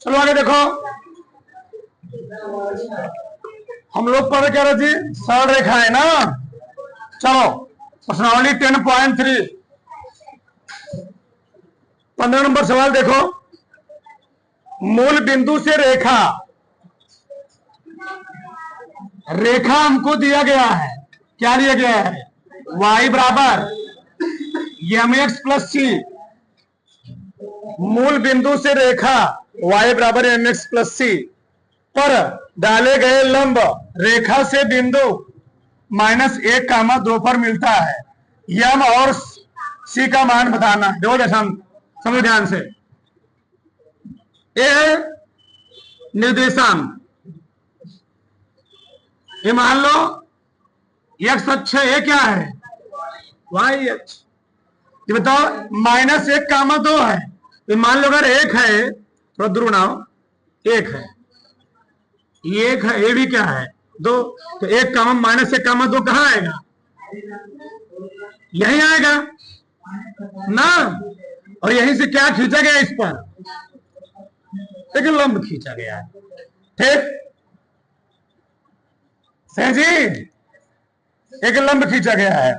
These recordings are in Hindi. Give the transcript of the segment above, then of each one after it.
चलो आगे देखो, हम लोग पढ़ क्या रहे थे, सरल रेखा है ना। चलो प्रश्नावली 10.3 15 नंबर सवाल देखो। मूल बिंदु से रेखा, रेखा हमको दिया गया है, क्या दिया गया है, y बराबर mx प्लस सी। मूल बिंदु से रेखा y बराबर mx प्लस सी पर डाले गए लंब रेखा से बिंदु -1, 2 पर मिलता है। यम और सी का मान बताना। देखो जैसा समझो ध्यान से, ये है निर्देशांक, ये मान लो x अक्ष है, ये क्या है, y अक्ष। ये बताओ -1, 2 है, ये मान लो अगर 1 है, थोड़ा दूर बनाओ, 1 है, ये 1 है, ये भी क्या है, 2, तो 1, -1, 2 कहाँ आएगा, यही आएगा ना। और यहीं से क्या खींचा गया, इस पर एक लंब खींचा गया है। ठीक सही जी, एक लंब खींचा गया है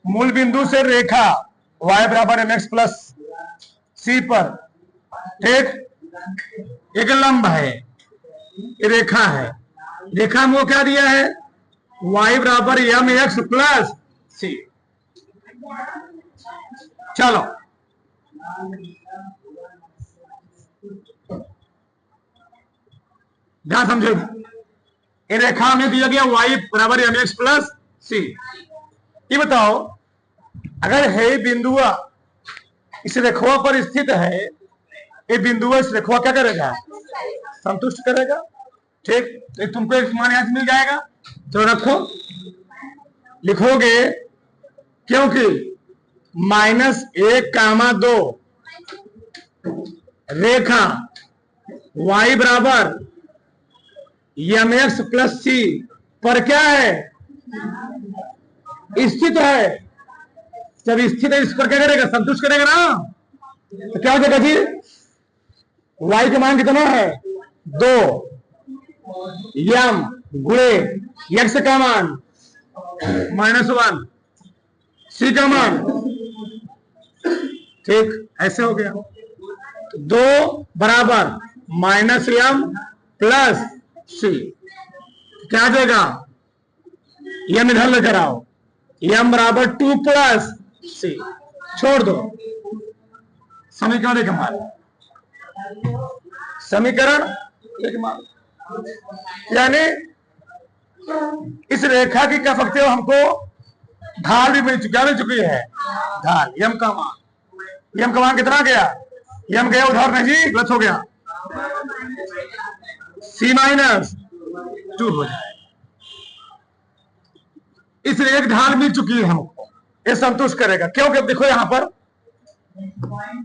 मूल बिंदु से रेखा y बराबर mx प्लस सी पर। ठीक, एक लंब है, रेखा है, रेखा में वो क्या दिया है, y बराबर mx प्लस सी। चलो ध्यान समझो, ये रेखा में दिया गया y बराबर mx प्लस सी। ये बताओ अगर है बिंदु इस रेखा पर स्थित है, ये बिंदु इस रेखा क्या करेगा, संतुष्ट करेगा। ठीक, तो तुमको एक मान यहां से मिल जाएगा, तो रखो, लिखोगे, क्योंकि -1, 2 रेखा y बराबर mx प्लस सी पर क्या है, स्थित है। जब स्थित है, इस पर क्या करेगा, संतुष्ट करेगा ना। तो क्या हो जाएगा जी, y का मान कितना है, 2, m गुणे x का मान -1, सी का मान। ठीक, ऐसे हो गया, 2 बराबर -m प्लस सी, क्या आ जाएगा, m इधर लेकर आओ, m बराबर 2 प्लस सी, छोड़ दो, समीकरण एक मान, समीकरण एक मान। यानी इस रेखा की क्या सकते हो, हमको ढाल भी मिल चुकी है, ढाल यम का मान, यम का मान कितना गया, यम गया उधर, नहीं गलत हो गया, C-2 हो जाए। इसलिए एक ढाल मिल चुकी है हमको, ये संतुष्ट करेगा। क्योंकि देखो यहां पर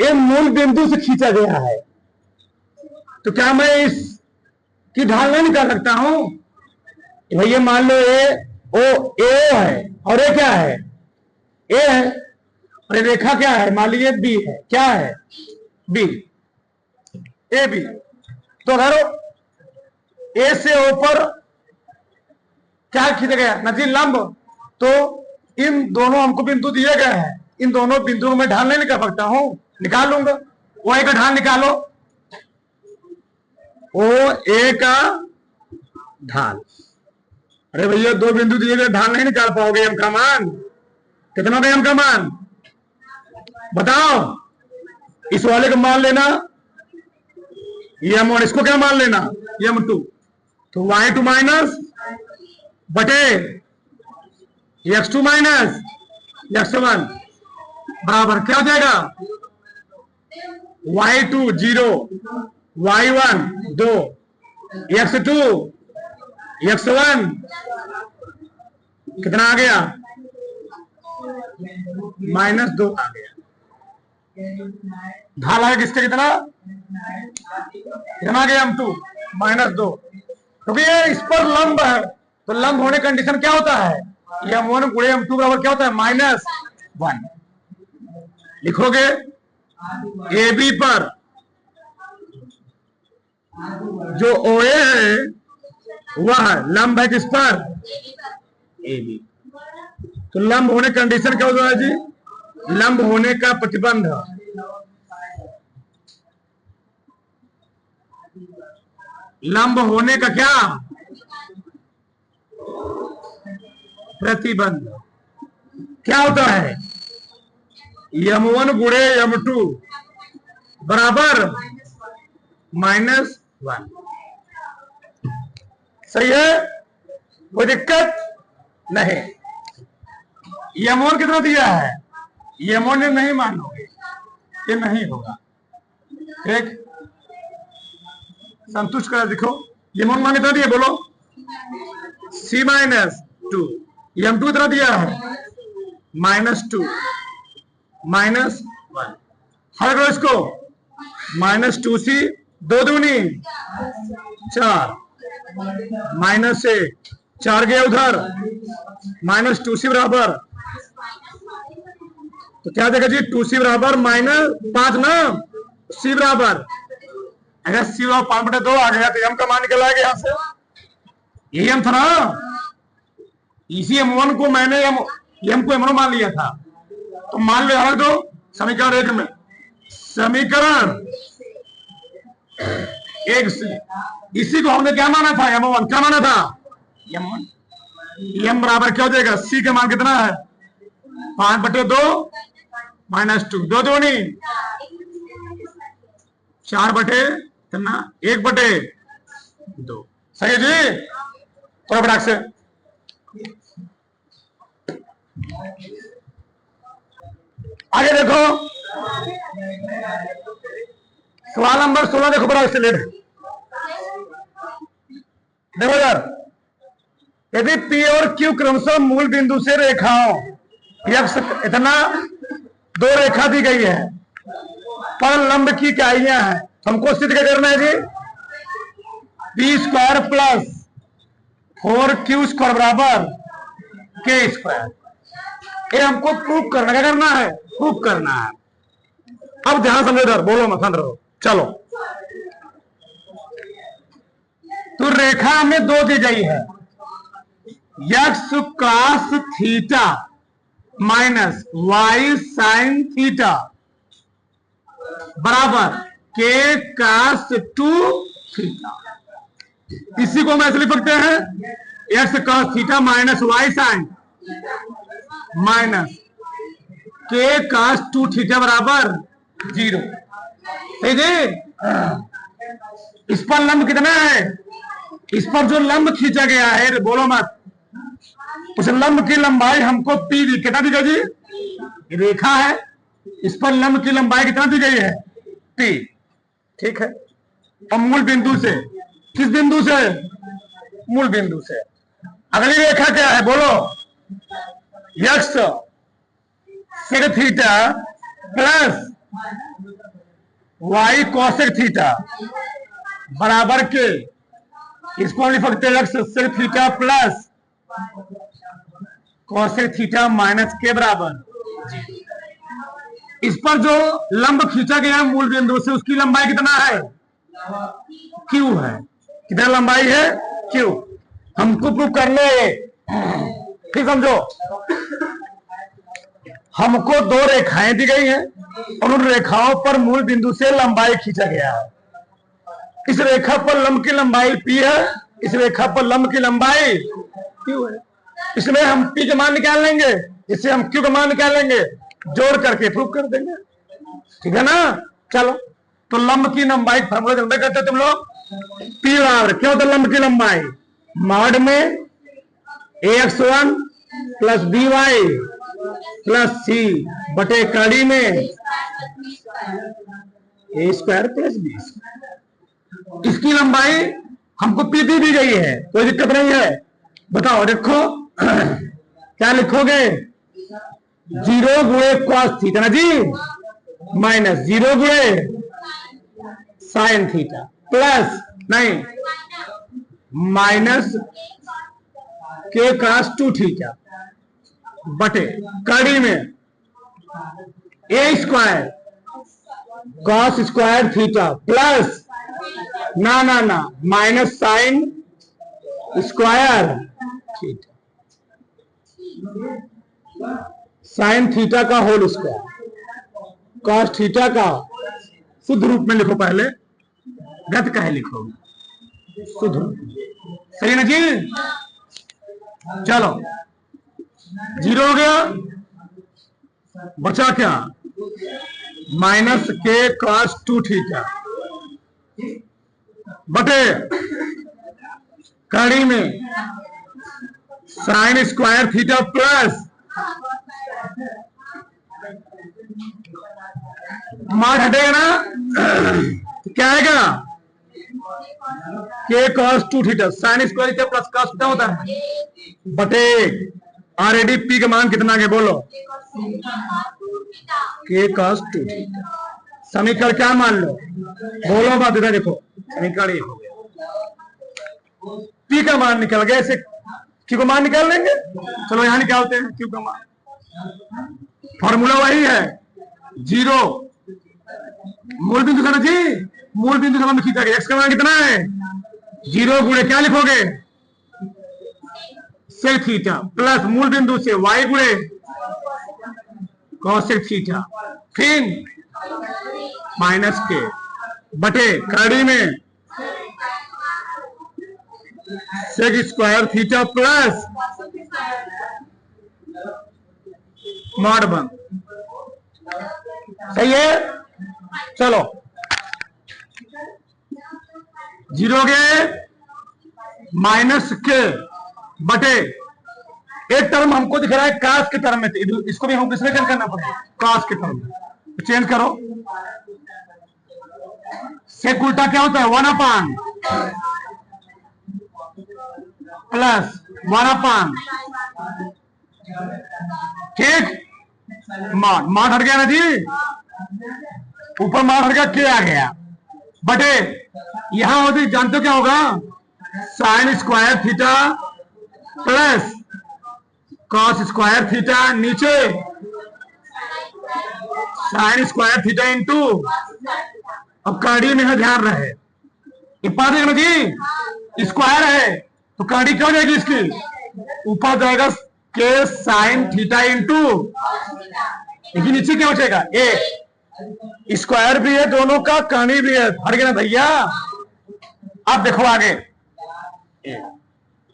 ये मूल बिंदु से खींचा गया है, तो क्या मैं इस की ढाल नहीं निकाल सकता हूं। भैया मान लो ए है और ये क्या है, ए है, और ये रेखा क्या है, मान लीजिए बी है, क्या है, बी, ए बी। तो अगर ए से ऊपर क्या खींचा गया, नदी लंब, तो इन दोनों हमको बिंदु दिए गए हैं, इन दोनों बिंदुओं में ढाल नहीं निकाल सकता हूं, निकाल लूंगा। ओ ए का ढाल निकालो, ओ ए का ढाल। अरे भैया 2 बिंदु दिए गए, ढाल नहीं निकाल पाओगे। एम का मान कितना होगा, एम का मान बताओ, इस वाले का मान लेना m, और इसको क्या मान लेना, m2। तो y2 माइनस बटे x2 माइनस x1 बराबर क्या हो जाएगा, y2 0, y1 2, x2 x1 कितना आ गया, -2 आ गया। ढाल आएगा किसका, कितना आ गया, m2 -2, क्योंकि ये इस पर लंब है, तो लंब होने कंडीशन क्या होता है, m1 गुणे m2 बराबर क्या होता है, -1। लिखोगे AB पर जो OA है वह लंब है किस पर? AB। तो लंब होने कंडीशन क्या होता है जी? लंब होने का प्रतिबंध, लंब होने का क्या प्रतिबंध क्या होता है? M1 गुणे M2 बराबर -1। सही है, कोई दिक्कत नहीं। M1 कितना दिया है? M1 ने नहीं मानोगे, ये नहीं होगा। ठीक, संतुष्ट कर दिखो। M1 मान कितना दिया बोलो? C-2। M2 कितना दिया है? -2 -1। हल करो इसको, -2C 2 दूनी 4 -1 4 गया उधर, -2C बराबर, तो क्या देगा जी? 2C बराबर -5 ना, C बराबर, अगर C बराबर 5/2 आ गया तो M का मान निकल आएगा यहां से। यही M था ना, इसी M1 को मैंने M को M1 मान लिया था, तो मान लो यार, तो समीकरण 1 में, समीकरण 1 से इसी को हमने क्या माना था? M1 क्या माना था? M1। M बराबर क्या हो जाएगा? C का मान कितना है? 5/2 -2 2 दूनी 4/कितना 1/2। सही है जी, थोड़ा फटाक से। आगे देखो, सवाल नंबर 16 देखो, बड़ा से लेट देखो यार, यदि P और Q क्रमशः मूल बिंदु से रेखाओं X इतना 2 रेखा दी गई है पर लंब की इकाइयां हैं, हमको सिद्ध क्या करना है जी? P² + 4Q² बराबर K²। ये हमको प्रूफ करना, क्या करना है? प्रूफ करना है। अब ध्यान समझो इधर, बोलो मत रहो, चलो। तो रेखा हमें 2 दी गई है, X cos theta -Y sin theta बराबर K cos 2 थीटा। इसी को हम ऐसे लिख सकते हैं, X cos theta -Y sin K cos 2 theta बराबर 0। सही जी। इस पर लंब कितना है? इस पर जो लंब खींचा गया है, बोलो मत, उस लंब की लंबाई हमको P दी, कितना दी गई जी? रेखा है, इस पर लंब की लंबाई कितना दी गई है? P। ठीक है, और मूल बिंदु से, किस बिंदु से? मूल बिंदु से। अगली रेखा क्या है बोलो? X sec theta plus Y cosec theta बराबर के, इसको लिख सकते हैं X sec theta plus cosec theta minus के बराबर। इस पर जो लंब खींचा गया है मूल बिंदु से, उसकी लंबाई कितना है? Q है। कितना लंबाई है? Q। हमको प्रूव करना है, ठीक समझो। हमको 2 रेखाएं दी गई हैं और उन रेखाओं पर मूल बिंदु से लंबाई खींचा गया है। इस रेखा पर लंब की लंबाई P है, इस रेखा पर लंब की लंबाई Q है। इसमें हम P का मान निकाल लेंगे, इससे हम Q का मान निकाल लेंगे, जोड़ करके प्रूव कर देंगे। ठीक है ना? चलो, तो लंब की लंबाई फॉर्मूला जानते करते तुम लोग, P बराबर क्या होता है? लंब की लंबाई मॉड में ax1 plus by plus C बटे कड़ी में a² प्लस b। इसकी लंबाई हमको P दी गई है, कोई दिक्कत नहीं है। बताओ, देखो क्या लिखोगे? 0 गुणे cos थीटा ना जी, माइनस 0 गुणे साइन थीटा प्लस नहीं माइनस K cos 2 थीटा बटे कड़ी में a² cos² थीटा प्लस ना ना ना, minus sine square theta, sine theta का होल स्क्वायर कॉस थीटा का, शुद्ध रूप में लिखो, पहले गत कहे लिखो, शुद्ध रूप, सही ना जी। चलो, जीरो हो गया, बचा क्या, माइनस के कॉस टू थीटा बटे कड़ी में साइन स्क्वायर थीटा प्लस मार हटेगा ना, क्या आएगा, के cos two theta, sine square theta plus cos कितना होता है बटे ऑलरेडी पी का मान कितना है बोलो, के कॉस टू थीटा। समीकरण क्या मान लो, बोलो बात, इधर देखो, समीकरण ये हो गया, पी का मान निकल गया, इसे क्यू का मान निकाल लेंगे, चलो यहां निकालते हैं क्यू का मान, फॉर्मूला वही है, जीरो मूल बिंदु था ना जी, मूल बिंदु से खींचा गया, एक्स का मान कितना है, जीरो गुणे क्या लिखोगे, सेक थीटा प्लस मूल बिंदु से वाई गुणे कॉसेक थीटा, फिर माइनस के बटे कड़ी में sec square theta plus mod one, सही है। चलो जीरो के माइनस के बटे, एक टर्म हमको दिख रहा है कास के टर्म में, इसको भी हमको किसमें चेंज करना पड़ेगा, कास के टर्म में चेंज करो, सेक उल्टा क्या होता है, one upon plus one upon, ठीक, मान मान हट गया ना जी, ऊपर मान हट गया, के आ गया बटे, यहां होती जानते हो क्या होगा, sine square theta plus cos square theta, नीचे साइन स्क्वायर थीटा इंटू, अब काड़ी में है ध्यान रहे, इतना देखना जी, स्क्वायर है तो काड़ी क्या हो जाएगी इसकी, ऊपर जाएगा के साइन थीटा इंटू, लेकिन नीचे क्या बचेगा, ए स्क्वायर भी है दोनों का, कहानी भी है, हट गया ना भैया। अब देखो आगे,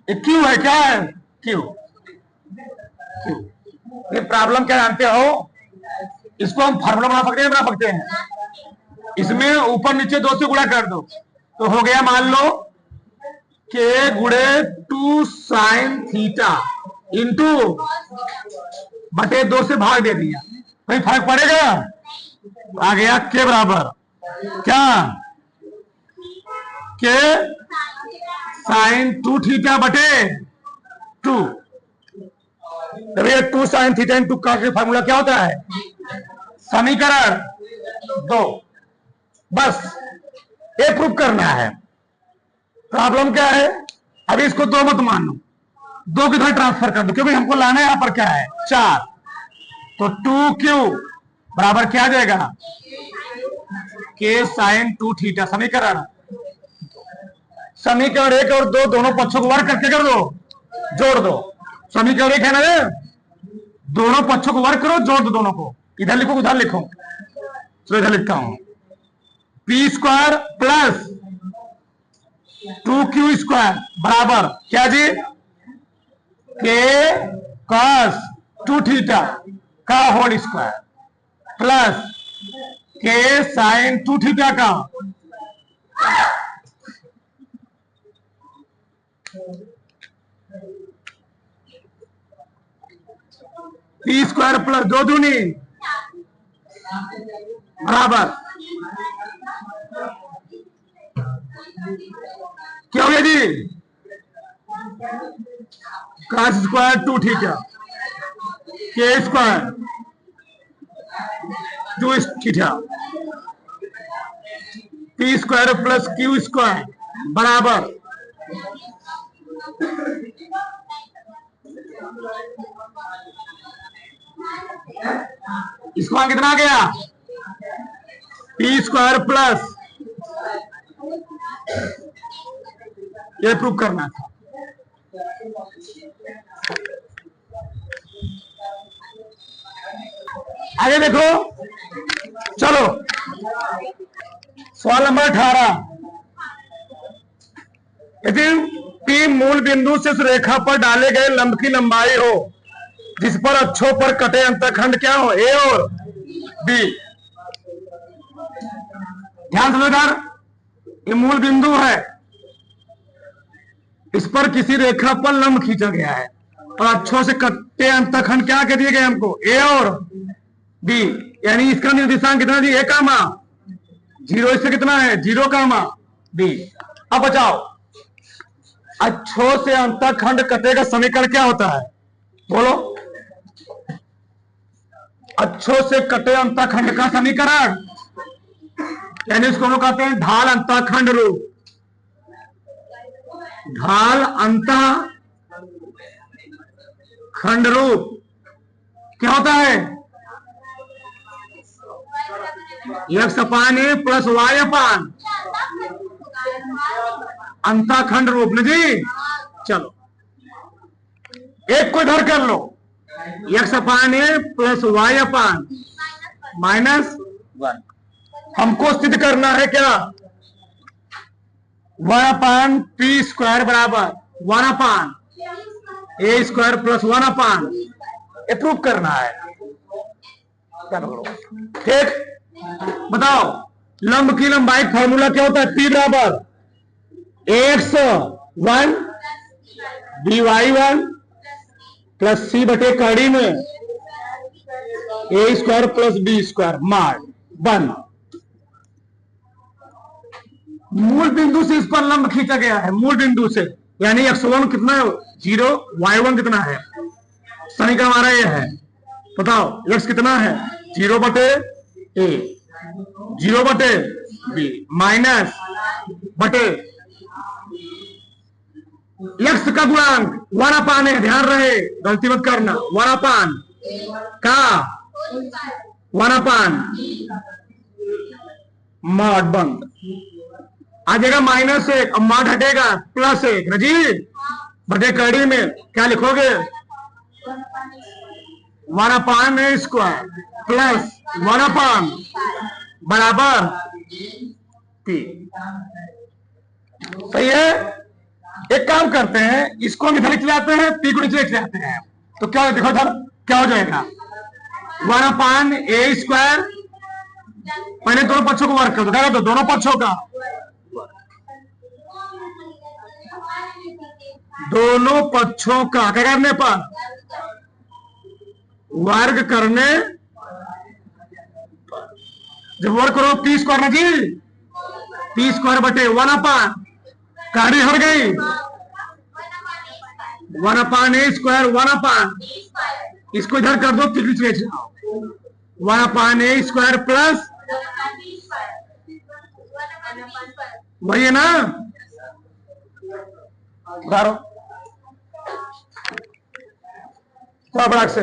क्यू है, क्या है क्यू, क्यू, ये प्रॉब्लम क्या जानते हो, इसको हम फार्मूला बना सकते हैं, बना सकते हैं, इसमें ऊपर नीचे दो से गुणा कर दो तो हो गया, मान लो के गुणे टू साइन थीटा इंटू बटे दो से भाग दे दिया, कोई फर्क पड़ेगा, आ गया के बराबर क्या, के साइन टू थीटा बटे टू, भैया टू साइन थीटा इंटू का फार्मूला क्या होता है, समीकरण दो, बस ये प्रूफ करना है। प्रॉब्लम क्या है, अभी इसको दो मत मानो, दो किधर ट्रांसफर कर दो, क्योंकि हमको लाना है यहां पर क्या है, चार, तो टू क्यू बराबर क्या आ जाएगा, के साइन टू थीटा, समीकरण समीकरण एक और दो दोनों पक्षों को वर्ग करके कर दो, जोड़ दो, समीकरण एक है ना, दोनों पक्षों को वर्ग करो, जोड़ दो दोनों को, इधर लिखो उधर लिखो, तो इधर लिखता हूं, P square plus two Q square बराबर क्या जी, के कॉस टू थीटा का होल स्क्वायर प्लस के साइन टू थीटा का पी स्क्वायर प्लस दो दूनी बराबर क्या हो गया जी, कॉस स्क्वायर टू थीटा, के square two theta, P square plus Q square बराबर इसका कितना आ गया, पी स्क्वायर प्लस ये प्रूव करना था। आगे देखो, चलो सवाल नंबर 18। यदि P मूल बिंदु से उस रेखा पर डाले गए लंब की लंबाई हो जिस पर अक्षों पर कटे अंतखंड क्या हो, A और B। ध्यान समझदार, ये मूल बिंदु है, इस पर किसी रेखा पर लंब खींचा गया है और अक्षों से कटे अंतखंड क्या कह दिए गए हमको, A और B। यानी इसका निर्देशांक कितना दिया, 0, इससे कितना है 0, B। अब बचाओ, अक्षों से अंतखंड कटे का समीकरण क्या होता है, बोलो। अक्षों से कटे अंतखंड का समीकरण, यानी इसको हम कहते हैं ढाल अंतखंड रूप। ढाल अंतखंड रूप क्या होता है, x upon a plus y अपान अंतखंड रूप न जी। चलो एक को इधर कर लो, x upon a plus y अपान -1। हमको सिद्ध करना है क्या, 1 अपान p स्क्वायर बराबर 1 अपान a स्क्वायर प्लस 1 अपान, ये प्रूव करना है। ठीक, बताओ लंब की लंबाई फॉर्मूला क्या होता है, P बराबर ax1 by1 प्लस c बटे कड़ी में a square plus b square मार बन। मूल बिंदु से इस पर लंब खींचा गया है, मूल बिंदु से, यानी x1 कितना है 0, y1 कितना है, समीकरण हमारा ये है। बताओ x कितना है 0 बटे a 0 बटे b माइनस बटे x का गुणांक 1 अपान है, ध्यान रहे गलती मत करना, 1 अपान का 1 अपान मॉड बंद आ जाएगा -1, अब मॉड हटेगा +1 रजी बटे कड़ी में क्या लिखोगे 1 अपान a स्क्वायर प्लस 1 अपान बराबर p। सही है। एक काम करते हैं, इसको हम इधर ले आते हैं, p को नीचे ले आते हैं, तो क्या देखो इधर क्या हो जाएगा 1 अपान a स्क्वायर, पहले दोनों पक्षों को वर्क कर दो, तो दोनों पक्षों का क्या करने पर वर्ग करने, जब वर्ग करो p स्क्वायर ना जी, p स्क्वायर बटे 1 अपान कड़ी हट गई 1 अपान a स्क्वायर 1 अपान, इसको इधर कर दो, 1 अपान a स्क्वायर प्लस वही है ना, उधारो थोड़ा बड़ा से